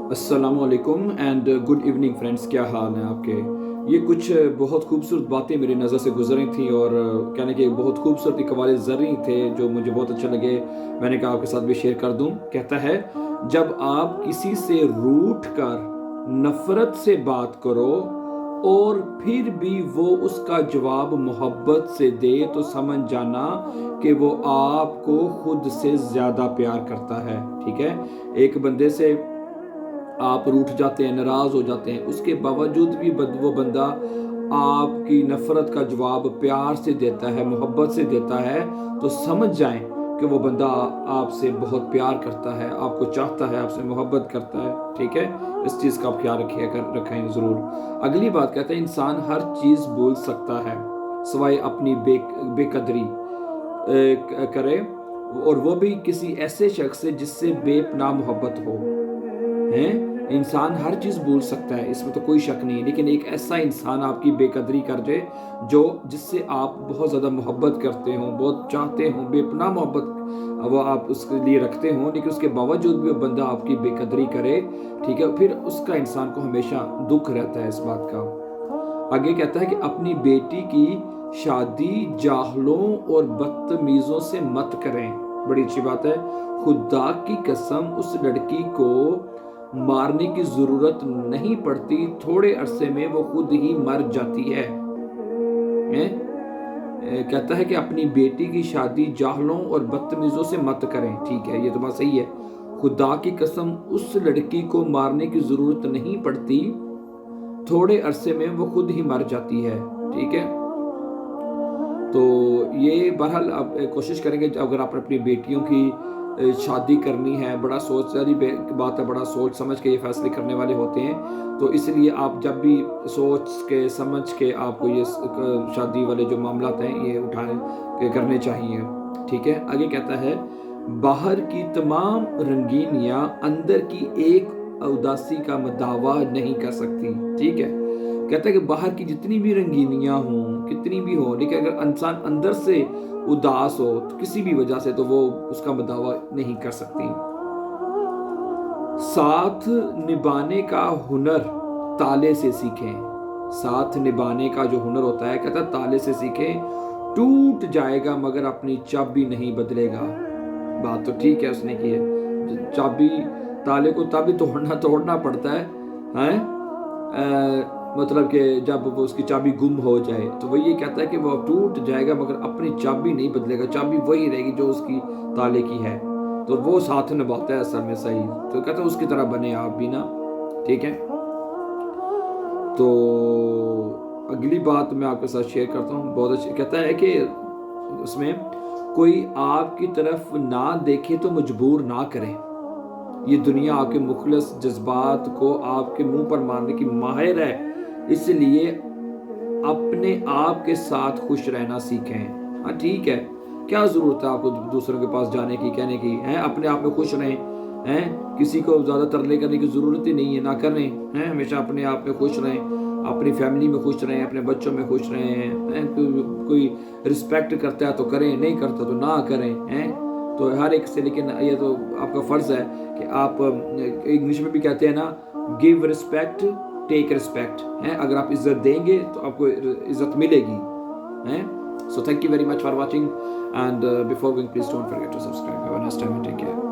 अस्सलाम वालेकुम and good evening friends, क्या हाल हैं आपके। ये कुछ बहुत खूबसूरत बातें मेरी नज़र से गुजरी थी और कहने के बहुत खूबसूरत कवाले ज़र्री थे जो मुझे बहुत अच्छे लगे। मैंने कहा आपके साथ भी शेयर कर दूं। कहता है, जब आप किसी से रूठ कर नफ़रत से बात करो और फिर भी वो उसका जवाब मोहब्बत से दे तो समझ जाना कि वो आपको खुद से ज़्यादा प्यार करता है। ठीक है, एक बंदे से आप रूठ जाते हैं, नाराज़ हो जाते हैं, उसके बावजूद भी वो बंदा आपकी नफ़रत का जवाब प्यार से देता है, मोहब्बत से देता है, तो समझ जाएं कि वो बंदा आपसे बहुत प्यार करता है, आपको चाहता है, आपसे मोहब्बत करता है। ठीक है, इस चीज़ का आप ख्याल रखें ज़रूर। अगली बात कहते हैं, इंसान हर चीज़ भूल सकता है सिवाय अपनी बेकदरी करे, और वो भी किसी ऐसे शख्स से जिससे बेपनाह मोहब्बत हो। हैं, इंसान हर चीज़ भूल सकता है, इसमें तो कोई शक नहीं, लेकिन एक ऐसा इंसान आपकी बेकदरी कर दे जो जिससे आप बहुत ज़्यादा मोहब्बत करते हो, बहुत चाहते हो, बेपनाह मोहब्बत वो आप उसके लिए रखते हो, लेकिन उसके बावजूद भी वो बंदा आपकी बेकदरी करे, ठीक है, फिर उसका इंसान को हमेशा दुख रहता है इस बात का। आगे कहता है कि अपनी बेटी की शादी जाहलों और बदतमीज़ों से मत करें। बड़ी अच्छी बात है। खुदा की कसम, उस लड़की को मारने की ज़रूरत नहीं पड़ती, थोड़े अरसे में वो खुद ही मर जाती है। कहता है कि अपनी बेटी की शादी जाहलों और बदतमीज़ों से मत करें। ठीक है, ये तो बात सही है। खुदा की कसम, उस लड़की को मारने की ज़रूरत नहीं पड़ती, थोड़े अरसे में वो खुद ही मर जाती है। ठीक है, तो ये बहरहाल आप कोशिश करेंगे, अगर आप अपनी बेटियों की शादी करनी है, बड़ा सोच वाली बात है, बड़ा सोच समझ के ये फैसले करने वाले होते हैं, तो इसलिए आप जब भी सोच के समझ के आपको ये शादी वाले जो मामला हैं ये उठाने करने चाहिए। ठीक है, आगे कहता है, बाहर की तमाम रंगीनियां अंदर की एक उदासी का दावा नहीं कर सकती। ठीक है, कहता है कि बाहर की जितनी भी रंगीनियां हों, कितनी भी हो, लेकिन अगर इंसान अंदर से उदास हो तो किसी भी वजह से, तो वो उसका दावा नहीं कर सकती। साथ निभाने का हुनर ताले से सीखें। साथ निभाने का जो हुनर होता है, कहता है, ताले से सीखें। टूट जाएगा मगर अपनी चाबी नहीं बदलेगा। बात तो ठीक है उसने की है, चाबी ताले को तभी तोड़ना पड़ता है, मतलब कि जब वो उसकी चाबी गुम हो जाए, तो वो ये कहता है कि वो टूट जाएगा मगर अपनी चाबी नहीं बदलेगा, चाबी वही रहेगी जो उसकी ताले की है। तो वो साथ निभाता है असल में, सही। तो कहता है उसकी तरह बने आप भी ना। ठीक है, तो अगली बात मैं आपके साथ शेयर करता हूँ, बहुत अच्छी। कहता है कि उसमें कोई आपकी तरफ ना देखे तो मजबूर ना करें। ये दुनिया आपके मुखलस जज्बात को आपके मुंह पर मारने की माहिर है, इसलिए अपने आप के साथ खुश रहना सीखें। हाँ ठीक है, क्या ज़रूरत है आपको दूसरों के पास जाने की, कहने की, हैं, अपने आप में खुश रहें, हैं, किसी को ज़्यादा तरले करने की ज़रूरत ही नहीं है, ना करें, हैं, हमेशा अपने आप में खुश रहें, अपनी फैमिली में खुश रहें, अपने बच्चों में खुश रहें, कोई रिस्पेक्ट करता है तो करें, नहीं करता तो ना करें, हैं, तो हर एक से। लेकिन ये तो आपका फ़र्ज़ है कि आप, इंग्लिश में भी कहते हैं ना, गिव रिस्पेक्ट टेक रिस्पेक्ट, हैं, अगर आप इज्जत देंगे तो आपको इज्जत मिलेगी, हैं। So thank you very much for watching, and before going please don't forget to subscribe. Have a nice time and take care.